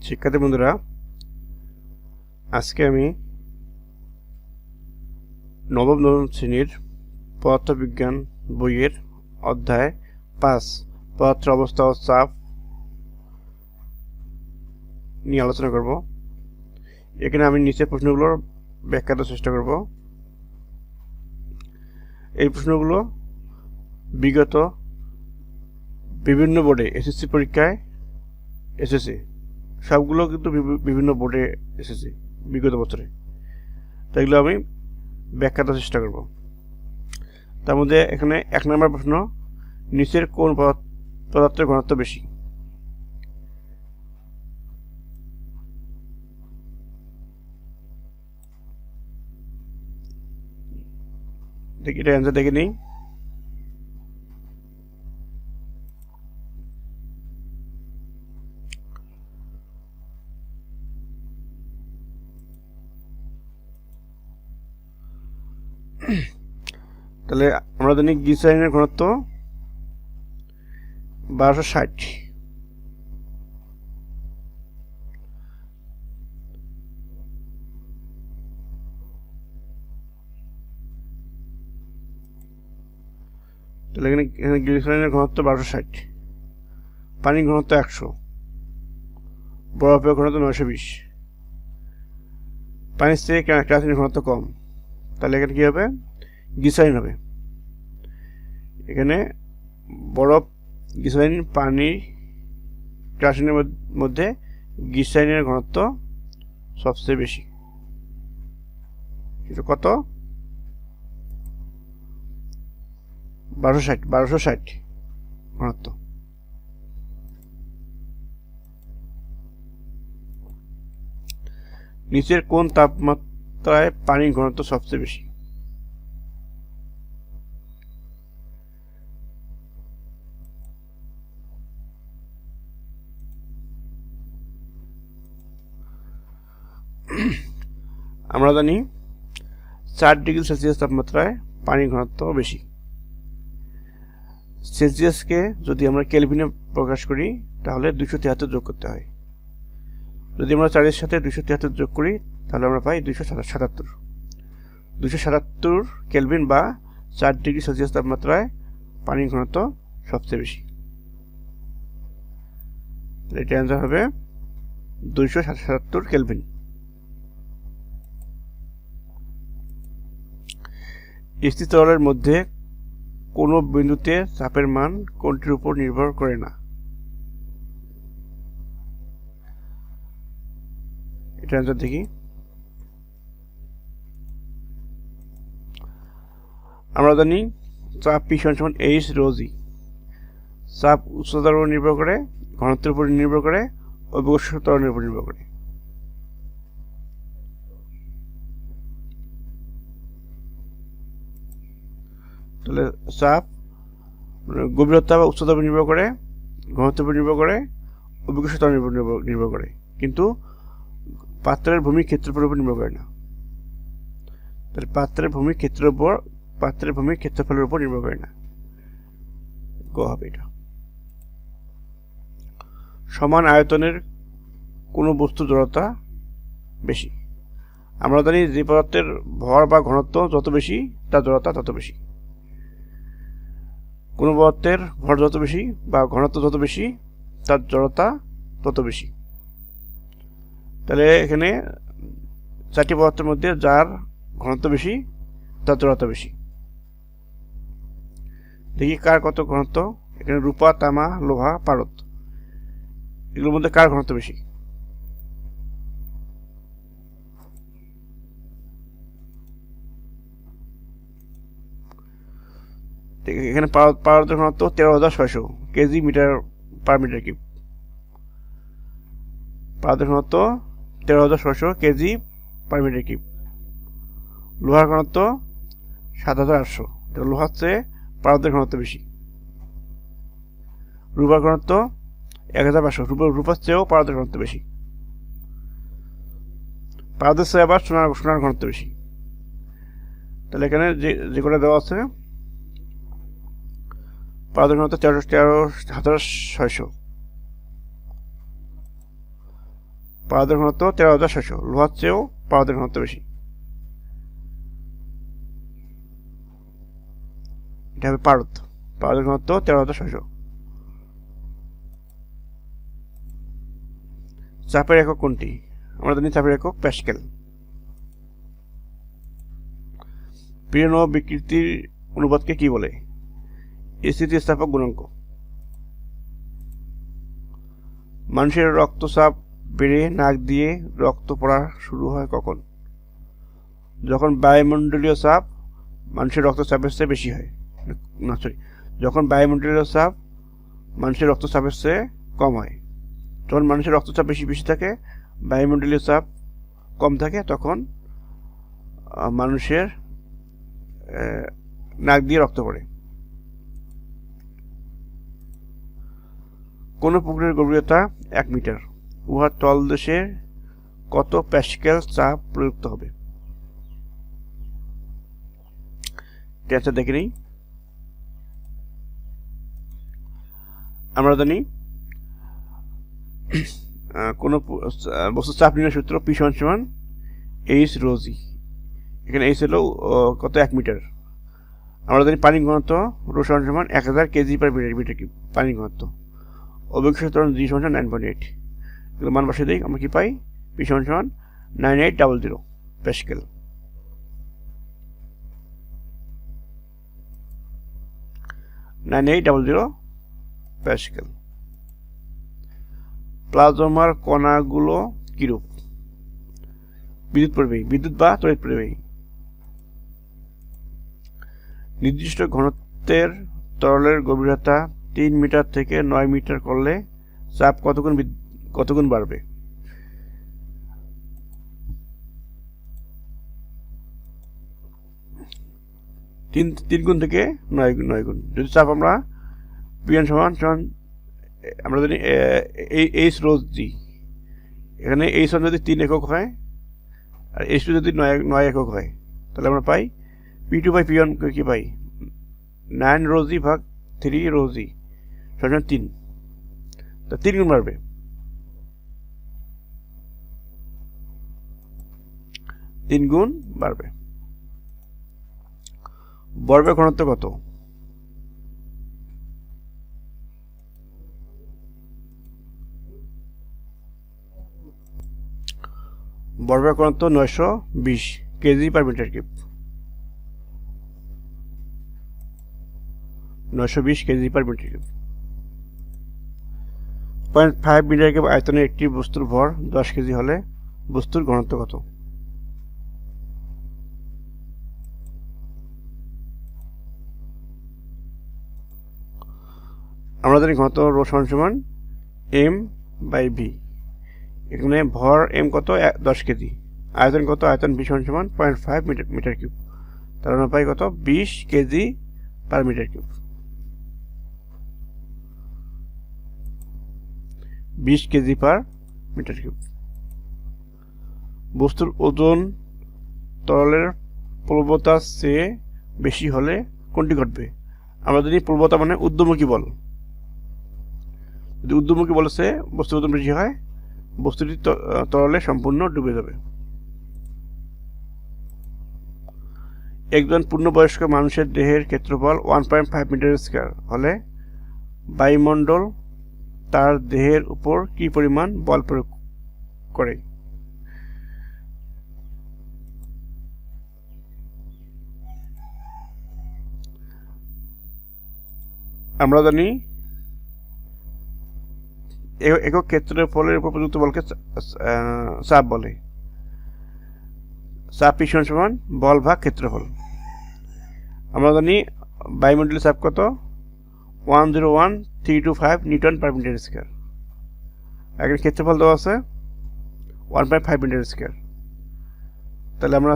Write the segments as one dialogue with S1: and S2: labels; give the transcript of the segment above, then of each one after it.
S1: শিক্ষার্থী বন্ধুরা, আজকে আমি নবম শ্রেণীর পদার্থবিজ্ঞান বইয়ের অধ্যায় 5 পদার্থের অবস্থা ও চাপ নিয়ে আলোচনা করব। এখানে আমি নিচের প্রশ্নগুলোর ব্যাখ্যা দেওয়ার চেষ্টা করব। এই প্রশ্নগুলো বিগত বিভিন্ন বোর্ডে এসএসসি পরীক্ষায় এসেছে। সবগুলো কিন্তু বিভিন্ন বোর্ডে এসেছে বিগত বছরে। তাই এগুলো আমি ব্যাখ্যা দেওয়ার চেষ্টা করব। তার মধ্যে এখানে 1 নম্বর প্রশ্ন, নিচের কোন পদার্থের ঘনত্ব বেশি? দেখি এটা অ্যান্সার দেখে নিই। তাহলে আমরা জানি গ্লিসারিনের ঘনত্ব 1260। তাহলে এখানে গ্লিসারিনের ঘনত্ব 1260, পানির ঘনত্ব 100, বরফের ঘনত্ব 920। পানির থেকে কেরাসিনের ঘনত্ব কম, তাহলে এখানে কি হবে? গ্লিসারিন হবে। এখানে বরফ, গ্লিসারিন, পানি, কেরাসিনের মধ্যে গ্লিসারিনের ঘনত্ব সবচেয়ে বেশি। কত? 1260 ঘনত্ব। নিচের কোন তাপমাত্রায় পানির ঘনত্ব সবচেয়ে বেশি? আমরা জানি 4 ডিগ্রি সেলসিয়াস তাপমাত্রায় পানির ঘনত্ব বেশি। সেলসিয়াসকে যদি আমরা কেলভিনে প্রকাশ করি তাহলে 273 যোগ করতে হয়। যদি আমরা 4 এর সাথে 273 যোগ করি তাহলে আমরা পাই 277 কেলভিন বা 4 ডিগ্রি সেলসিয়াস তাপমাত্রায় পানির ঘনত্ব সবচেয়ে বেশি। এটা অ্যান্সার হবে 277 কেলভিন। স্থির তরলের মধ্যে কোন বিন্দুতে চাপের মান কোনটির উপর নির্ভর করে না? এটা অ্যান্সার দেখি। আমরা জানি চাপ P সমান H ρ G। চাপ উচ্চতার উপর নির্ভর করে, ঘনত্বের উপর নির্ভর করে, অভিকর্ষ ত্বরণের উপর নির্ভর করে। তাহলে চাপ গভীরতা বা উচ্চতার উপর নির্ভর করে, ঘনত্বের উপর নির্ভর করে, অভিকর্ষ ত্বরণের উপর নির্ভর করে, কিন্তু পাত্রের ভূমির ক্ষেত্রফলের উপর নির্ভর করে না। তাহলে পাত্রের ভূমির ক্ষেত্রফলের উপর নির্ভর করে না। গ হবে এটা। সমান আয়তনের কোন বস্তুর জড়তা বেশি? আমরা জানি যে পদার্থের ভর বা ঘনত্ব যত বেশি তার জড়তা তত বেশি। কোন পদার্থের ভর যত বেশি বা ঘনত্ব যত বেশি তার জড়তা তত বেশি। তাহলে এখানে 4টি পদার্থের মধ্যে যার ঘনত্ব বেশি তার জড়তা বেশি। দেখি কার কত ঘনত্ব। এখানে রূপা, তামা, লোহা, পারদ, এগুলোর মধ্যে কার ঘনত্ব বেশি? এখানে পারদের ঘনত্ব 13,600 kg metre per metre cube. পারদের ঘনত্ব 13,600 কেজি পার মিটার কিউব। লোহার ঘনত্ব 7,800। লোহার চেয়ে পারদের ঘনত্ব বেশি। রূপার ঘনত্ব 1,500। রূপার চেয়েও পারদের ঘনত্ব বেশি। পারদের চেয়ে আবার সোনার ঘনত্ব বেশি। তাহলে এখানে যে কটা দেওয়া আছে, পারদের ঘনত্ব 13,600, পারদের ঘনত্ব 13,600, লোহার চেয়েও পারদের ঘনত্ব বেশি। এটা হবে পারদ, পারদের ঘনত্ব 13,600। চাপের একক কোনটি? আমরা জানি চাপের একক প্যাসকেল। পীড়ন ও বিকৃতির অনুপাতকে কি বলে? স্থিতিস্থাপক গুণাঙ্ক। মানুষের রক্তচাপ বেড়ে নাক দিয়ে রক্ত পড়া শুরু হয় কখন? যখন বায়ুমণ্ডলীয় চাপ মানুষের রক্তচাপের চেয়ে বেশি হয়, না সরি, যখন বায়ুমণ্ডলীয় চাপ মানুষের রক্তচাপের চেয়ে কম হয়। যখন মানুষের রক্তচাপ বেশি থাকে, বায়ুমণ্ডলীয় চাপ কম থাকে, তখন মানুষের নাক দিয়ে রক্ত পড়ে। কোন পুকুরের গভীরতা 1 মিটার, উহার তলদেশে কত প্যাসকেল চাপ প্রযুক্ত হবে? অ্যান্সার দেখে নিই। আমরা জানি কোন বস্তুর চাপ নির্ণয় সূত্র P সমান H ρ G। এখানে H হলো কত 1 মিটার। আমরা জানি পানির ঘনত্ব ρ সমান 1000 কেজি পার মিটার কিউব পানির ঘনত্ব। অভিকর্ষীয় ত্বরণ G সমান 9.8। এগুলো মান বসিয়ে দিই, আমরা কি পাই? P সমান 9800 প্যাসকেল। প্যাসকেল। প্লাজমার কণাগুলো কিরূপ? বিদ্যুৎ পরিবাহী, বিদ্যুৎ বা তড়িৎ পরিবাহী। নির্দিষ্ট ঘনত্বের তরলের গভীরতা 3 মিটার থেকে 9 মিটার করলে চাপ কতগুণ বাড়বে? তিন গুণ থেকে 9 গুণ। যদি চাপ আমরা P1 সমান আমরা জানি H ρ G, এখানে H1 যদি 3 একক হয় আর H2 যদি 9 একক হয়, তাহলে আমরা পাই P2 বাই P1 কি পাই? 9 ρ G ভাগ 3 ρ G সমান 3, তো 3 গুণ বাড়বে। বরফের ঘনত্ব কত? বরফের ঘনত্ব 920 KG per metre cube. 920 KG per metre cube. 0.5 metre cube আয়তনের একটি বস্তুর ভর 10 কেজি হলে বস্তুর ঘনত্ব কত? আমরা জানি ঘনত্ব ρ সমান m বাই v। এখানে ভর m কত? 10 কেজি। আয়তন কত? আয়তন v সমান 0.5 মিটার কিউব। তার আমরা পাই কত? 20 KG per metre cube. 20 KG per metre cube. বস্তুর ওজন তরলের প্রবলতার চেয়ে বেশি হলে কোনটি ঘটবে? আমরা জানি প্রবলতা মানে ঊর্ধ্বমুখী বল। যদি ঊর্ধ্বমুখী বলের চেয়ে বস্তুর ওজন বেশি হয়, বস্তুটি তরলে সম্পূর্ণ ডুবে যাবে। একজন পূর্ণবয়স্ক মানুষের দেহের ক্ষেত্রফল 1.5 মিটার স্কয়ার হলে বায়ুমণ্ডল তার দেহের উপর কি পরিমাণ বল প্রয়োগ করে? আমরা জানি একক ক্ষেত্রফলের উপর প্রযুক্ত বলকে চাপ বলে। চাপ P সমান বল ভাগ ক্ষেত্রফল। আমরা জানি বায়ুমণ্ডলীয় চাপ কত? 101,325 নিউটন পার মিটার স্কয়ার। এখানে ক্ষেত্রফল দেওয়া আছে 1.5 মিটার স্কয়ার। তাহলে আমরা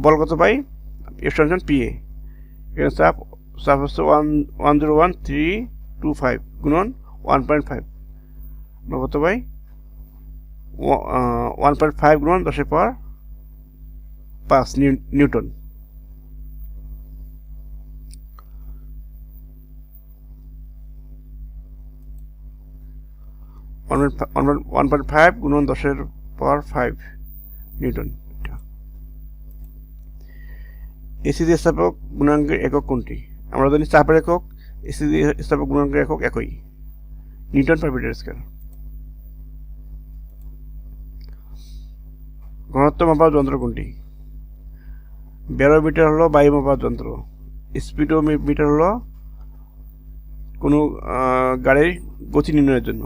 S1: বল কত পাই? F সমান PA। এখানে চাপ হচ্ছে 101,325 গুণন 1.5, আমরা কত পাই? 1.5 গুণন 10⁵ নিউটন। 1.5 গুণন 10 পাওয়ার 5 নিউটন। এসি স্থাপক গুণাঙ্কের একক কোনটি? আমরা জানি চাপের একক এসি স্থাপক গুণাঙ্কের একক একই, নিউটন পার মিটার স্কয়ার। ঘনত্ব মাপার যন্ত্র কোনটি? ব্যারোমিটার হলো বায়ু মাপার যন্ত্র, স্পিডোমিটার হলো কোনো গাড়ির গতি নির্ণয়ের জন্য,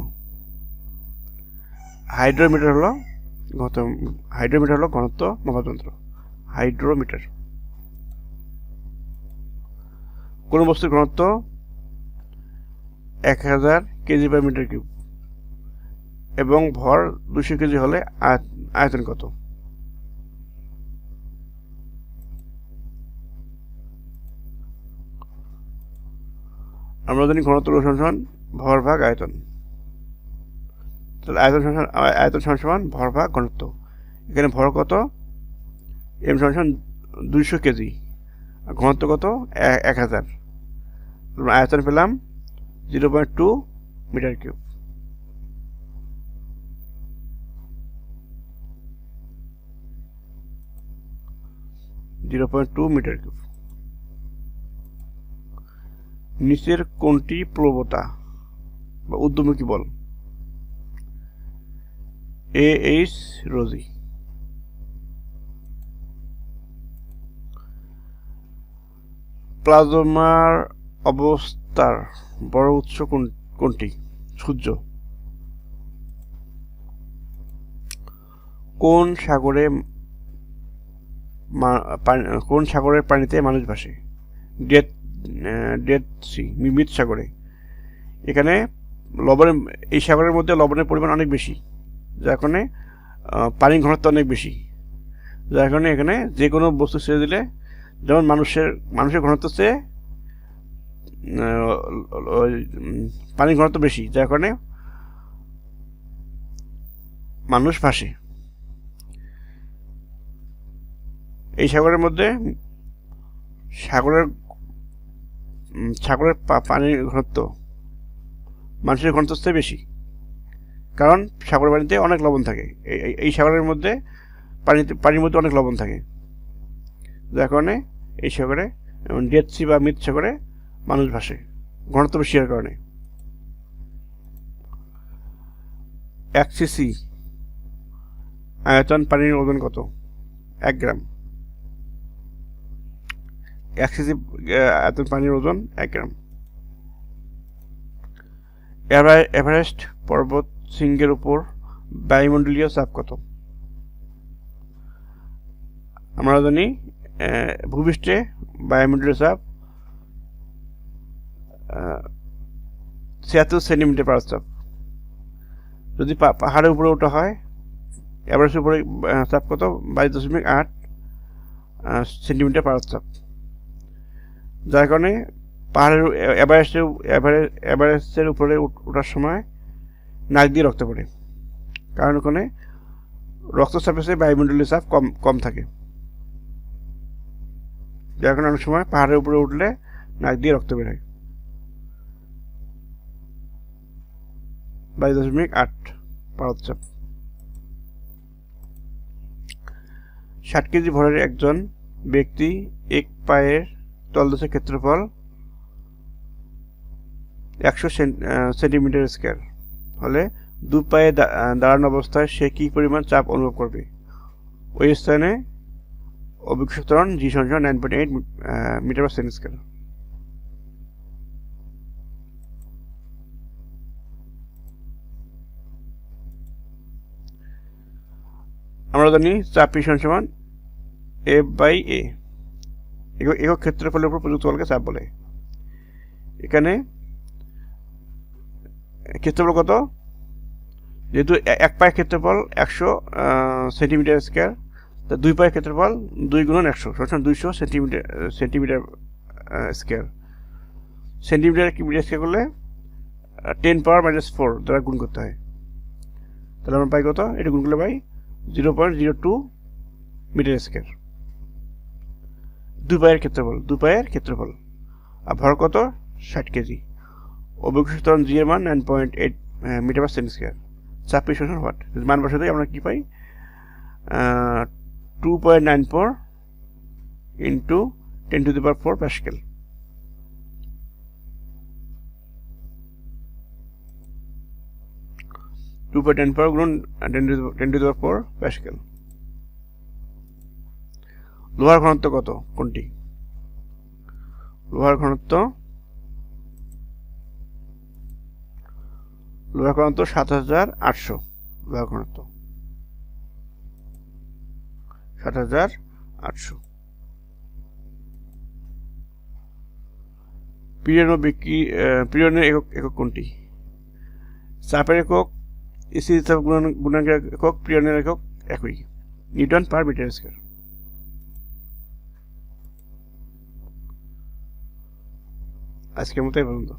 S1: হাইড্রোমিটার হলো ঘনত্ব মাপার যন্ত্র, হাইড্রোমিটার। কোন বস্তুর ঘনত্ব 1000 কেজি পার মিটার কিউব এবং ভর 200 কেজি হলে আয়তন কত? আমরা জানি ঘনত্ব সমান ভর ভাগ আয়তন, তাহলে আয়তন সমান ভর ভাগ ঘনত্ব। এখানে ভর কত? এম সমান 200 কেজি, ঘনত্ব কত? 1000। আয়তন পেলাম 0.2 মিটার কিউব। নিচের কোনটি প্রবণতা বা ঊর্ধ্বমুখী বল? এইচ রোজি। প্লাজমার অবস্থার বড় উৎস কোনটি? সূর্য। কোন সাগরের পানিতে মানুষ ভাসে? ডেড সি, মৃত সাগরে। এখানে এই সাগরের মধ্যে লবণের পরিমাণ অনেক বেশি, যার কারণে পানির ঘনত্ব অনেক বেশি, যার কারণে এখানে যে কোনো বস্তু ছেড়ে দিলে, যেমন মানুষের ঘনত্ব চেয়ে পানির ঘনত্ব বেশি, যার কারণে মানুষ ভাসে। এই সাগরের মধ্যে সাগরের পানির ঘনত্ব মানুষের ঘনত্বের চেয়ে বেশি, কারণ সাগরের পানিতে অনেক লবণ থাকে। এই সাগরের মধ্যে পানির মধ্যে অনেক লবণ থাকে, যার কারণে এই সাগরে ডেড সি বা মৃত সাগরে মানুষ ভাসে, ঘনত্ব বেশি হওয়ার কারণে। 1 সিসি আয়তন পানির ওজন কত? 1 গ্রাম। 1 সিসি আয়তন পানির ওজন 1 গ্রাম। এভারেস্ট পর্বত শৃঙ্গের উপর বায়ুমণ্ডলীয় চাপ কত? আমরা জানি ভূপৃষ্ঠে বায়ুমণ্ডলীয় চাপ 76 সেন্টিমিটার পার চাপ। যদি পাহাড়ের উপরে ওঠা হয়, এভারেস্টের উপরে চাপ কত? 22.8 সেন্টিমিটার পার চাপ, যার কারণে পাহাড়ের এভারেস্টের উপরে ওঠার সময় নাক দিয়ে রক্ত পড়ে, কারণ ওখানে রক্তচাপের চেয়ে বায়ুমণ্ডলীয় চাপ কম থাকে, যার কারণে অনেক সময় পাহাড়ের উপরে উঠলে নাক দিয়ে রক্ত বের হয়। 22.8 পারদচাপ। 60 কেজি ভরের একজন ব্যক্তি এক পায়ের তলদেশের ক্ষেত্রফল 100 সেন্টিমিটার স্কয়ার হলে 2 পায়ে দাঁড়ানো অবস্থায় সে কি পরিমাণ চাপ অনুভব করবে? ওই স্থানে অভিক্ষেত্রণ জি সমান 9.8 মিটার পার সেকেন্ড স্কয়ার। আমরা জানি চাপ পি সমান এফ বাই এ, একক ক্ষেত্রফলের উপর প্রযুক্ত বলকে চাপ বলে। এখানে ক্ষেত্রফল কত? যেহেতু এক পায়ের ক্ষেত্রফল 100 সেন্টিমিটার স্কয়ার, তা 2 পায়ের ক্ষেত্রফল 2 গুণন 100 সমান 200 centimetre square. Centimetre metre square করলে 10 পাওয়ার -4 দ্বারা গুণ করতে হয়, তাহলে আমরা পাই কত? এটা গুণ করলে পাই 0.02 মিটার স্কয়ার। 2 পায়ের ক্ষেত্রফল, আর ভর কত? 60 কেজি। অভিক্ষেত্রণ জি এর মান 9.8 মিটার পার সেকেন্ড স্কয়ার। চাপের সমান হোয়াট, মান বসাতে আমরা কি পাই 2.94 ইন্টু 10⁴ প্যাসকেল। গুণন 10⁴ প্যাসকেল। লোহার ঘনত্ব কত কোনটি? লোহার ঘনত্ব 7800। লোহার ঘনত্ব 7800। পীড়নের একক কোনটি? চাপের একক, স্থিতি চাপ গুণাঙ্কের একক, পীড়নের একক একই, নিউটন পার মিটার স্কয়ার। আজকের মতো এই পর্যন্ত।